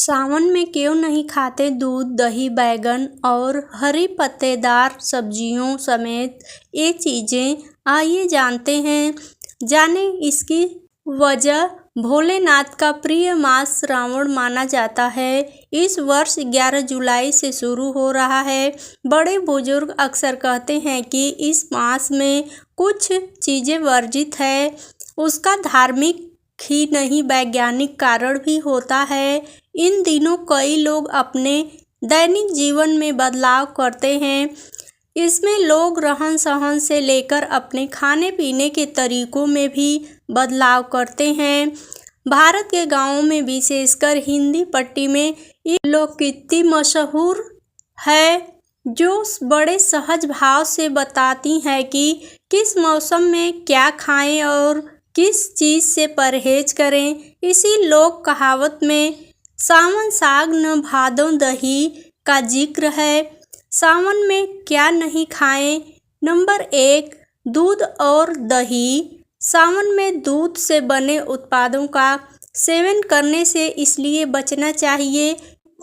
सावन में क्यों नहीं खाते दूध, दही, बैगन और हरी पत्तेदार सब्जियों समेत ये चीजें? आइए जानते हैं। जाने इसकी वजह। भोलेनाथ का प्रिय मास श्रावण माना जाता है। इस वर्ष 11 जुलाई से शुरू हो रहा है। बड़े बुजुर्ग अक्सर कहते हैं कि इस मास में कुछ चीजें वर्जित है। उसका धार्मिक ही नहीं वैज्ञानिक कारण भी होता है। इन दिनों कई लोग अपने दैनिक जीवन में बदलाव करते हैं। इसमें लोग रहन सहन से लेकर अपने खाने पीने के तरीकों में भी बदलाव करते हैं। भारत के गांवों में विशेषकर हिंदी पट्टी में ये लोकोक्ति मशहूर है जो बड़े सहज भाव से बताती है कि किस मौसम में क्या खाएं और किस चीज से परहेज करें। इसी लोक कहावत में सावन साग न भादों दही का जिक्र है। सावन में क्या नहीं खाएं? नंबर 1, दूध और दही। सावन में दूध से बने उत्पादों का सेवन करने से इसलिए बचना चाहिए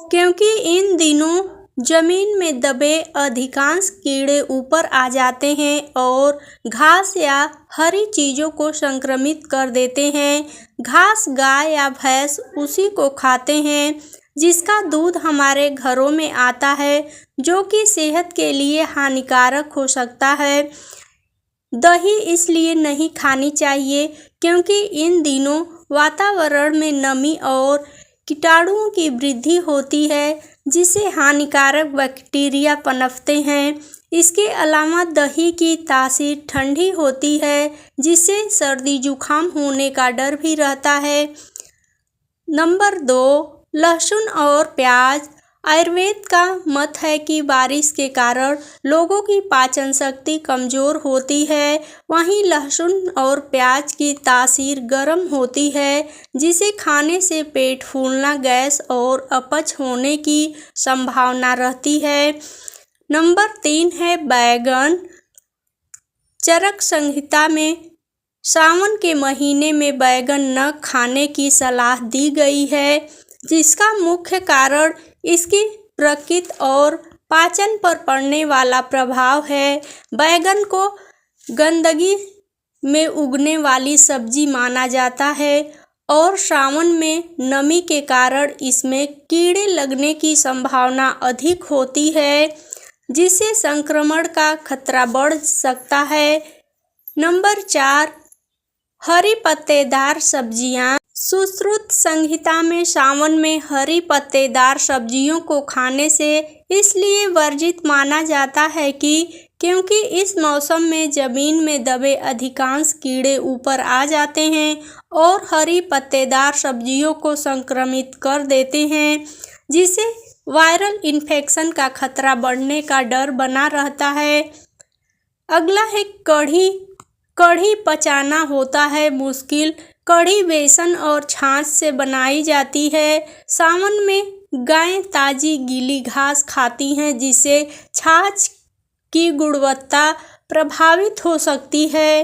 क्योंकि इन दिनों जमीन में दबे अधिकांश कीड़े ऊपर आ जाते हैं और घास या हरी चीजों को संक्रमित कर देते हैं। घास गाय या भैंस उसी को खाते हैं जिसका दूध हमारे घरों में आता है, जो कि सेहत के लिए हानिकारक हो सकता है। दही इसलिए नहीं खानी चाहिए क्योंकि इन दिनों वातावरण में नमी और कीटाणुओं की वृद्धि होती है, जिससे हानिकारक बैक्टीरिया पनपते हैं। इसके अलावा दही की तासीर ठंडी होती है, जिससे सर्दी जुकाम होने का डर भी रहता है। नंबर 2, लहसुन और प्याज। आयुर्वेद का मत है कि बारिश के कारण लोगों की पाचन शक्ति कमजोर होती है। वहीं लहसुन और प्याज की तासीर गर्म होती है, जिसे खाने से पेट फूलना, गैस और अपच होने की संभावना रहती है। नंबर 3 है बैगन। चरक संहिता में सावन के महीने में बैगन न खाने की सलाह दी गई है, जिसका मुख्य कारण इसकी प्रकृति और पाचन पर पड़ने वाला प्रभाव है। बैगन को गंदगी में उगने वाली सब्जी माना जाता है और सावन में नमी के कारण इसमें कीड़े लगने की संभावना अधिक होती है, जिससे संक्रमण का खतरा बढ़ सकता है। नंबर 4, हरी पत्तेदार सब्जियां। सुश्रुत संहिता में सावन में हरी पत्तेदार सब्जियों को खाने से इसलिए वर्जित माना जाता है कि क्योंकि इस मौसम में जमीन में दबे अधिकांश कीड़े ऊपर आ जाते हैं और हरी पत्तेदार सब्जियों को संक्रमित कर देते हैं, जिससे वायरल इन्फेक्शन का खतरा बढ़ने का डर बना रहता है। अगला है कढ़ी। कढ़ी पचाना होता है मुश्किल। कढ़ी बेसन और छाछ से बनाई जाती है। सावन में गायें ताजी गीली घास खाती हैं, जिससे छाछ की गुणवत्ता प्रभावित हो सकती है।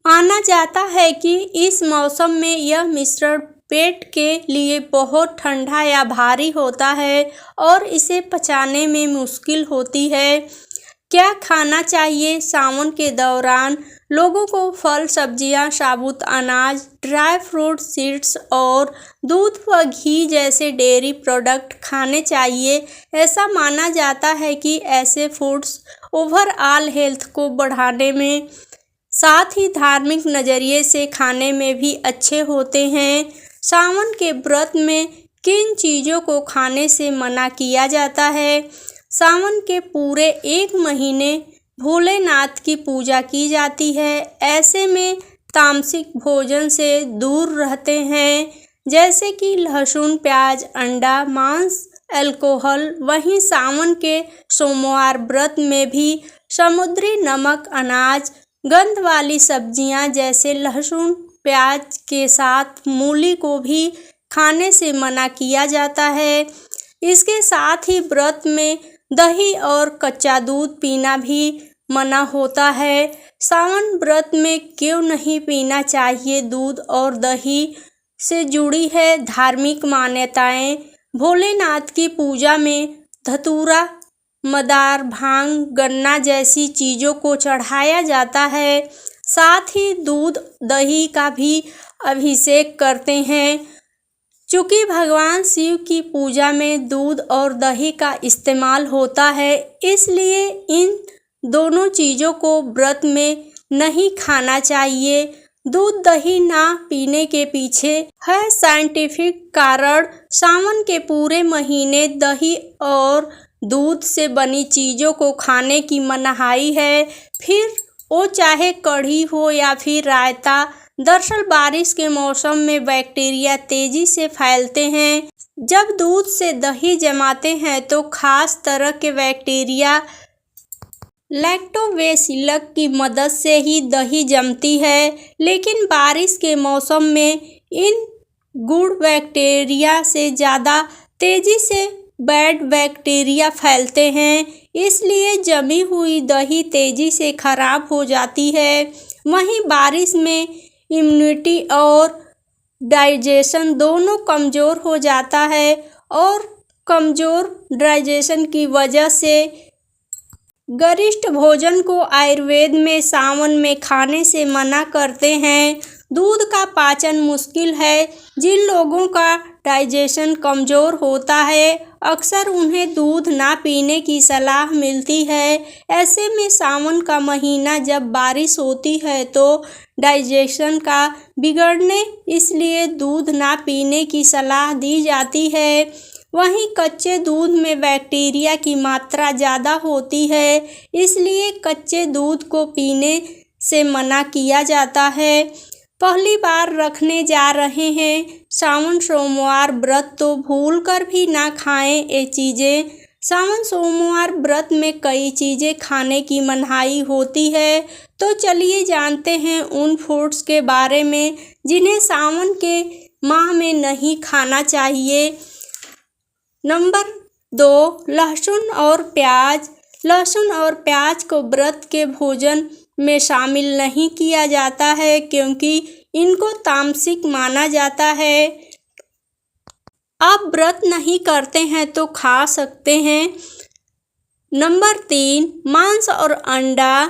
माना जाता है कि इस मौसम में यह मिश्रण पेट के लिए बहुत ठंडा या भारी होता है और इसे पचाने में मुश्किल होती है। क्या खाना चाहिए? सावन के दौरान लोगों को फल, सब्जियां, साबुत अनाज, ड्राई फ्रूट, सीड्स और दूध व घी जैसे डेयरी प्रोडक्ट खाने चाहिए। ऐसा माना जाता है कि ऐसे फूड्स ओवरऑल हेल्थ को बढ़ाने में, साथ ही धार्मिक नज़रिए से खाने में भी अच्छे होते हैं। सावन के व्रत में किन चीज़ों को खाने से मना किया जाता है? सावन के पूरे 1 महीने भोलेनाथ की पूजा की जाती है। ऐसे में तामसिक भोजन से दूर रहते हैं, जैसे कि लहसुन, प्याज, अंडा, मांस, अल्कोहल। वहीं सावन के सोमवार व्रत में भी समुद्री नमक, अनाज, गंध वाली सब्जियां जैसे लहसुन, प्याज के साथ मूली को भी खाने से मना किया जाता है। इसके साथ ही व्रत में दही और कच्चा दूध पीना भी मना होता है। सावन व्रत में क्यों नहीं पीना चाहिए? दूध और दही से जुड़ी है धार्मिक मान्यताएं। भोलेनाथ की पूजा में धतूरा, मदार, भांग, गन्ना जैसी चीज़ों को चढ़ाया जाता है। साथ ही दूध दही का भी अभिषेक करते हैं। चूँकि भगवान शिव की पूजा में दूध और दही का इस्तेमाल होता है, इसलिए इन दोनों चीज़ों को व्रत में नहीं खाना चाहिए। दूध दही ना पीने के पीछे है साइंटिफिक कारण। सावन के पूरे महीने दही और दूध से बनी चीज़ों को खाने की मनाही है, फिर वो चाहे कढ़ी हो या फिर रायता। दरअसल बारिश के मौसम में बैक्टीरिया तेजी से फैलते हैं। जब दूध से दही जमाते हैं तो खास तरह के बैक्टीरिया लैक्टोबैसिलस की मदद से ही दही जमती है, लेकिन बारिश के मौसम में इन गुड बैक्टीरिया से ज़्यादा तेज़ी से बैड बैक्टीरिया फैलते हैं, इसलिए जमी हुई दही तेज़ी से खराब हो जाती है। वहीं बारिश में इम्यूनिटी और डाइजेशन दोनों कमज़ोर हो जाता है और कमज़ोर डाइजेशन की वजह से गरिष्ठ भोजन को आयुर्वेद में सावन में खाने से मना करते हैं। दूध का पाचन मुश्किल है। जिन लोगों का डाइजेशन कमज़ोर होता है, अक्सर उन्हें दूध ना पीने की सलाह मिलती है। ऐसे में सावन का महीना जब बारिश होती है तो डाइजेशन का बिगड़ने, इसलिए दूध ना पीने की सलाह दी जाती है। वहीं कच्चे दूध में बैक्टीरिया की मात्रा ज़्यादा होती है, इसलिए कच्चे दूध को पीने से मना किया जाता है। पहली बार रखने जा रहे हैं सावन सोमवार व्रत तो भूल कर भी ना खाएं ये चीज़ें। सावन सोमवार व्रत में कई चीज़ें खाने की मनाही होती है, तो चलिए जानते हैं उन फूड्स के बारे में जिन्हें सावन के माह में नहीं खाना चाहिए। नंबर 2, लहसुन और प्याज। लहसुन और प्याज को व्रत के भोजन में शामिल नहीं किया जाता है, क्योंकि इनको तामसिक माना जाता है। आप व्रत नहीं करते हैं तो खा सकते हैं। नंबर 3, मांस और अंडा।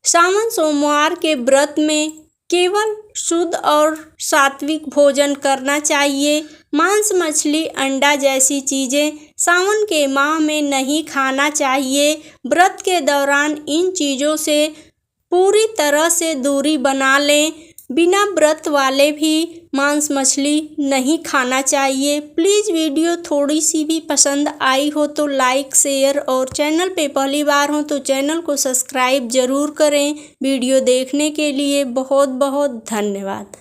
सावन सोमवार के व्रत में केवल शुद्ध और सात्विक भोजन करना चाहिए। मांस, मछली, अंडा जैसी चीज़ें सावन के माह में नहीं खाना चाहिए। व्रत के दौरान इन चीज़ों से पूरी तरह से दूरी बना लें। बिना व्रत वाले भी मांस मछली नहीं खाना चाहिए। प्लीज़ वीडियो थोड़ी सी भी पसंद आई हो तो लाइक, शेयर और चैनल पे पहली बार हो तो चैनल को सब्सक्राइब ज़रूर करें। वीडियो देखने के लिए बहुत बहुत धन्यवाद।